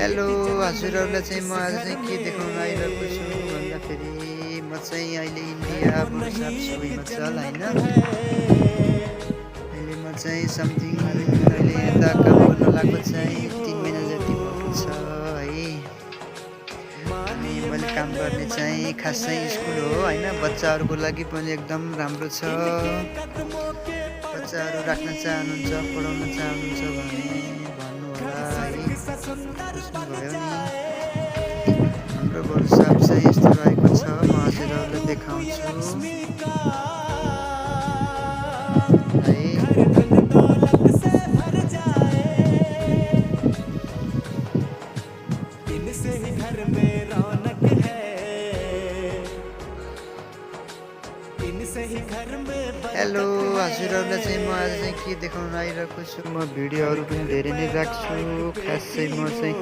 Hello हजुरहरूलाई चाहिँ म आज चाहिँ के देखाउन आइरहेको छु भन्दाखेरि म चाहिँ अहिले इन्डिया बुढासाप छु हिमाचल होइन। अहिले म चाहिँ समथिङ अहिले यता काम गर्न लागेको चाहिँ 3 महिना जति भएको छ है। अनि मैले काम गर्ने चाहिँ खास चाहिँ स्कुल हो होइन। बच्चाहरूको लागि पनि एकदम राम्रो छ। बच्चाहरू राख्न चाहनुहुन्छ पढाउन चाहनुहुन्छ भने भन्नुहोला है। बुझ्नुभयो नि। हाम्रो बुढासाप चाहिँ यस्तो रहेको छ म हजुरहरूलाई देखाउँछु है। हेलो हजुरहरूलाई चाहिँ म आज चाहिँ के देखाउन आइरहेको छु। म भिडियोहरू पनि धेरै नै राख्छु। खास चाहिँ म चाहिँ